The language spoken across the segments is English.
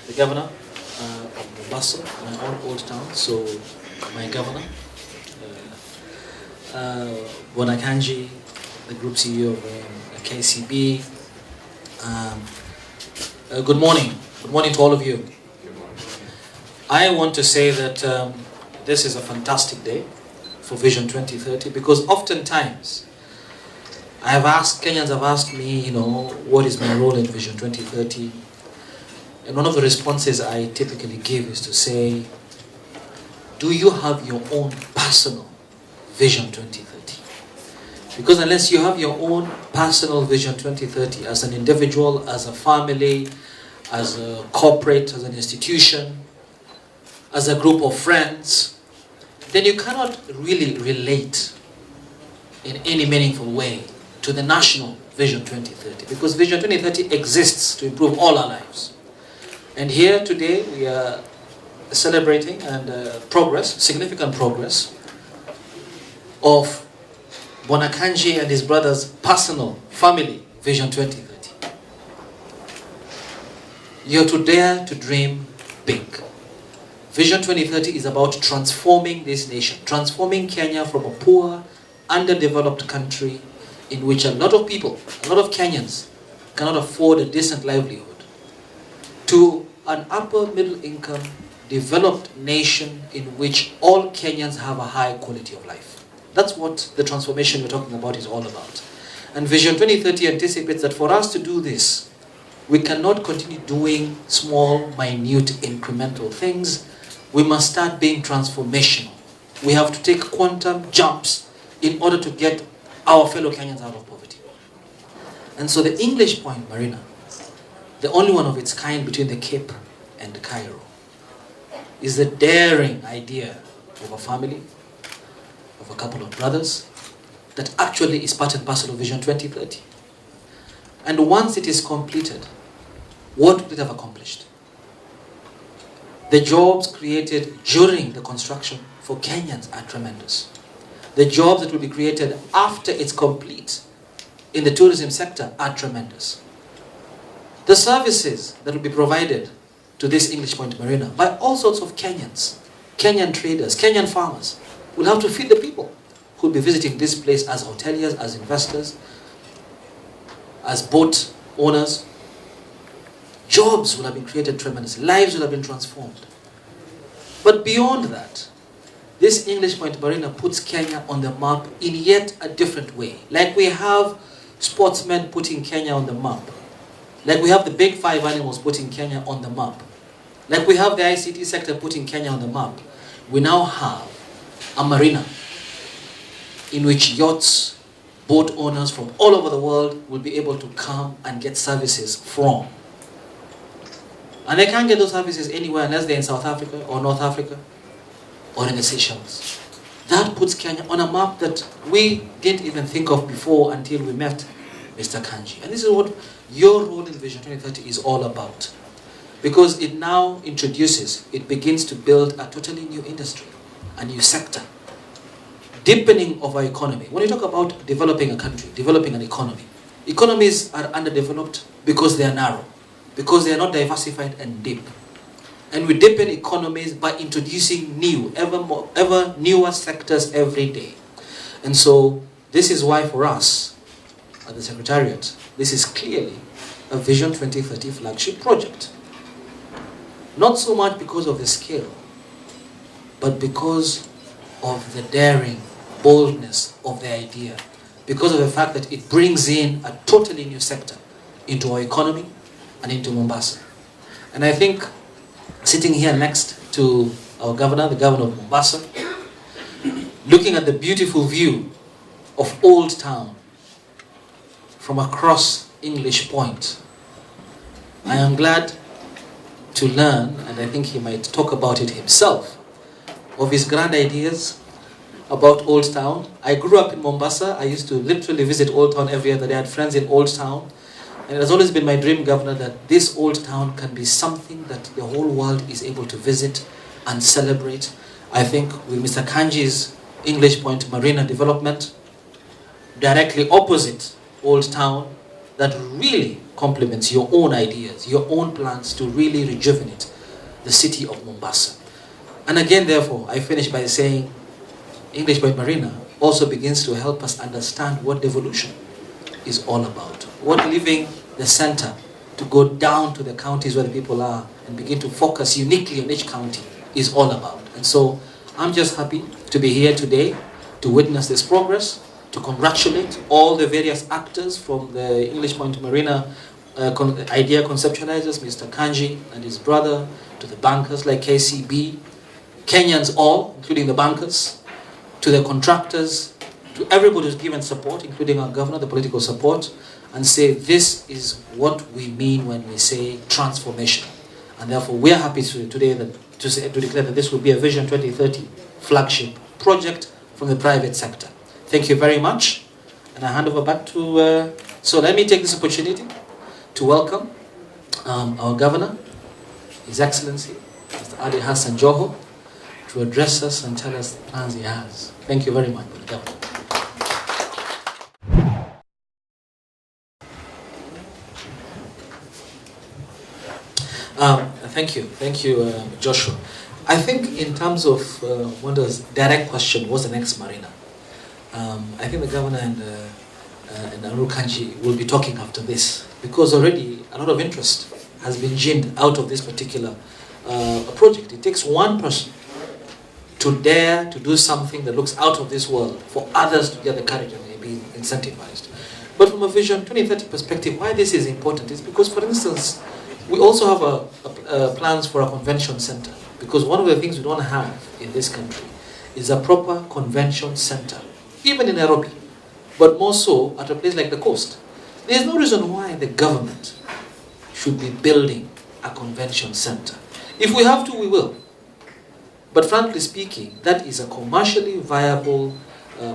the governor of Mombasa, my own old town, so my governor, Bonakanji, the group CEO of KCB. Good morning. Good morning to all of you. I want to say that this is a fantastic day for Vision 2030 because oftentimes Kenyans have asked me, what is my role in Vision 2030? And one of the responses I typically give is to say, do you have your own personal Vision 2030? Because unless you have your own personal Vision 2030 as an individual, as a family, as a corporate, as an institution, as a group of friends, then you cannot really relate in any meaningful way to the national Vision 2030. Because Vision 2030 exists to improve all our lives. And here today we are celebrating significant progress of Bonakanji and his brother's personal family Vision 2030. You're to dare to dream big. Vision 2030 is about transforming this nation, transforming Kenya from a poor, underdeveloped country in which a lot of people, a lot of Kenyans cannot afford a decent livelihood, to an upper middle income, developed nation in which all Kenyans have a high quality of life. That's what the transformation we're talking about is all about. And Vision 2030 anticipates that for us to do this, we cannot continue doing small, minute, incremental things. We must start being transformational. We have to take quantum jumps in order to get our fellow Kenyans out of poverty. And so the EnglishPoint Marina, the only one of its kind between the Cape and Cairo, is the daring idea of a family, of a couple of brothers, that actually is part and parcel of Vision 2030. And once it is completed, what will it have accomplished? The jobs created during the construction for Kenyans are tremendous. The jobs that will be created after it's complete in the tourism sector are tremendous. The services that will be provided to this EnglishPoint Marina by all sorts of Kenyans, Kenyan traders, Kenyan farmers, will have to feed the people who will be visiting this place as hoteliers, as investors, as boat owners. Jobs will have been created tremendously. Lives will have been transformed. But beyond that, this EnglishPoint Marina puts Kenya on the map in yet a different way. Like we have sportsmen putting Kenya on the map. Like we have the big five animals putting Kenya on the map. Like we have the ICT sector putting Kenya on the map. We now have a marina in which yachts, boat owners from all over the world will be able to come and get services from. And they can't get those services anywhere unless they're in South Africa or North Africa or in the Seychelles. That puts Kenya on a map that we didn't even think of before until we met Mr. Kanji. And this is what your role in Vision 2030 is all about. Because it now it begins to build a totally new industry, a new sector. Deepening of our economy. When you talk about developing a country, developing an economy, economies are underdeveloped because they are narrow, because they are not diversified and deep. And we deepen economies by introducing ever newer sectors every day. And so this is why for us at the Secretariat, this is clearly a Vision 2030 flagship project. Not so much because of the scale, but because of the daring, boldness of the idea. Because of the fact that it brings in a totally new sector into our economy and into Mombasa. And I think sitting here next to our governor, the governor of Mombasa, looking at the beautiful view of Old Town from across EnglishPoint, I am glad to learn, and I think he might talk about it himself, of his grand ideas about Old Town. I grew up in Mombasa. I used to literally visit Old Town every other day. I had friends in Old Town. And it has always been my dream, Governor, that this Old Town can be something that the whole world is able to visit and celebrate. I think with Mr. Kanji's EnglishPoint Marina development, directly opposite Old Town, that really complements your own ideas, your own plans to really rejuvenate the city of Mombasa. And again, therefore, I finish by saying EnglishPoint Marina also begins to help us understand what devolution is all about. What leaving the center to go down to the counties where the people are and begin to focus uniquely on each county is all about. And so I'm just happy to be here today to witness this progress, to congratulate all the various actors from the EnglishPoint Marina idea conceptualizers, Mr. Kanji and his brother, to the bankers like KCB, Kenyans all, including the bankers, to the contractors, to everybody who's given support, including our governor, the political support, and say this is what we mean when we say transformation. And therefore we are happy today to declare that this will be a Vision 2030 flagship project from the private sector. Thank you very much. And I hand over back to, so let me take this opportunity to welcome our governor, His Excellency, Mr. Ali Hassan Joho, to address us and tell us the plans he has. Thank you very much, Mr. Governor. Thank you, Joshua. I think in terms of Wanda's direct question, what's the next marina? I think the governor and Arul Kanji will be talking after this, because already a lot of interest has been ginned out of this particular project. It takes one person to dare to do something that looks out of this world for others to get the courage and be incentivized. But from a Vision 2030 perspective, why this is important is because, for instance, we also have plans for a convention center, because one of the things we don't have in this country is a proper convention center, even in Nairobi, but more so at a place like the coast. There's no reason why the government should be building a convention center. If we have to, we will. But frankly speaking, that is a commercially viable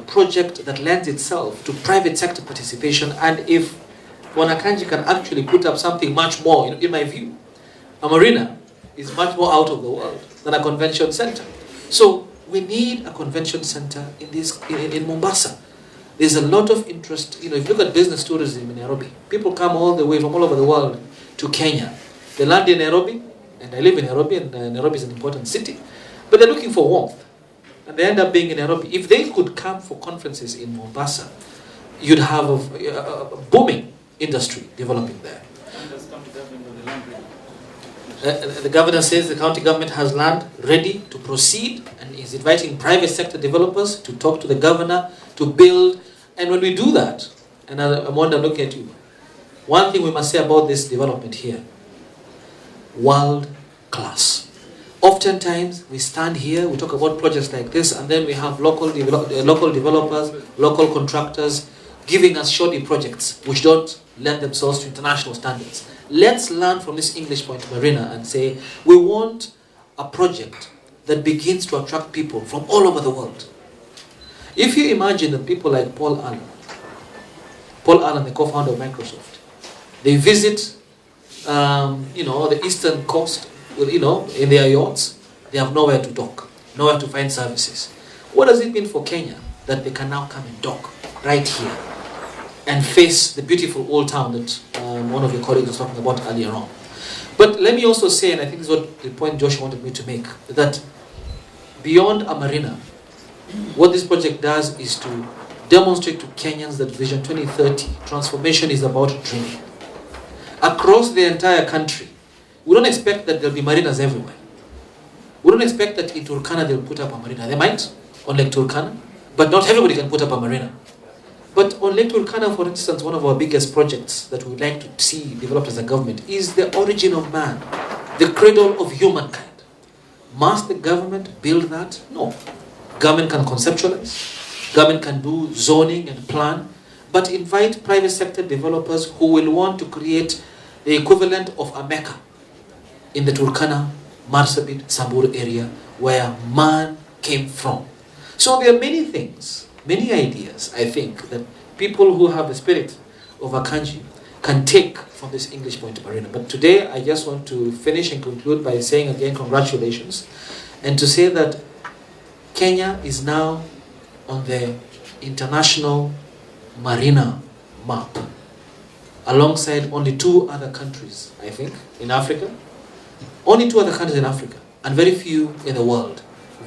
project that lends itself to private sector participation. And if Wanakanji can actually put up something much more, in my view, a marina is much more out of the world than a convention center. So we need a convention center in Mombasa. There's a lot of interest. If you look at business tourism in Nairobi, people come all the way from all over the world to Kenya. They land in Nairobi, and I live in Nairobi, and Nairobi is an important city. But they're looking for warmth, and they end up being in Nairobi. If they could come for conferences in Mombasa, you'd have a booming industry developing there. The governor says the county government has land ready to proceed and is inviting private sector developers to talk to the governor to build. And when we do that, and I'm looking at you, one thing we must say about this development here, world class. Oftentimes we stand here, we talk about projects like this, and then we have local developers, local contractors giving us shoddy projects which don't lend themselves to international standards. Let's learn from this EnglishPoint Marina and say, we want a project that begins to attract people from all over the world. If you imagine that people like Paul Allen, the co-founder of Microsoft, they visit, the eastern coast, in their yachts, they have nowhere to dock, nowhere to find services. What does it mean for Kenya that they can now come and dock right here and face the beautiful old town that one of your colleagues was talking about earlier on? But let me also say, and I think this is what the point Josh wanted me to make, that beyond a marina, what this project does is to demonstrate to Kenyans that Vision 2030 transformation is about dreaming. Across the entire country, we don't expect that there'll be marinas everywhere. We don't expect that in Turkana they'll put up a marina. They might, on Lake Turkana, but not everybody can put up a marina. But on Lake Turkana, for instance, one of our biggest projects that we would like to see developed as a government is the origin of man, the cradle of humankind. Must the government build that? No. Government can conceptualize, government can do zoning and plan, but invite private sector developers who will want to create the equivalent of a Mecca in the Turkana, Marsabit, Samburu area where man came from. So there are many things, many ideas, I think, that people who have the spirit of Akanji can take from this EnglishPoint Marina. But today I just want to finish and conclude by saying again congratulations, and to say that Kenya is now on the international marina map. alongside only 2 other countries, I think, in Africa. Only 2 other countries in Africa, and very few in the world.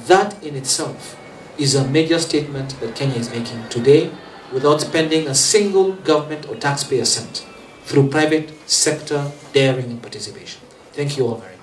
That in itself is a major statement that Kenya is making today without spending a single government or taxpayer cent through private sector daring and participation. Thank you all very much.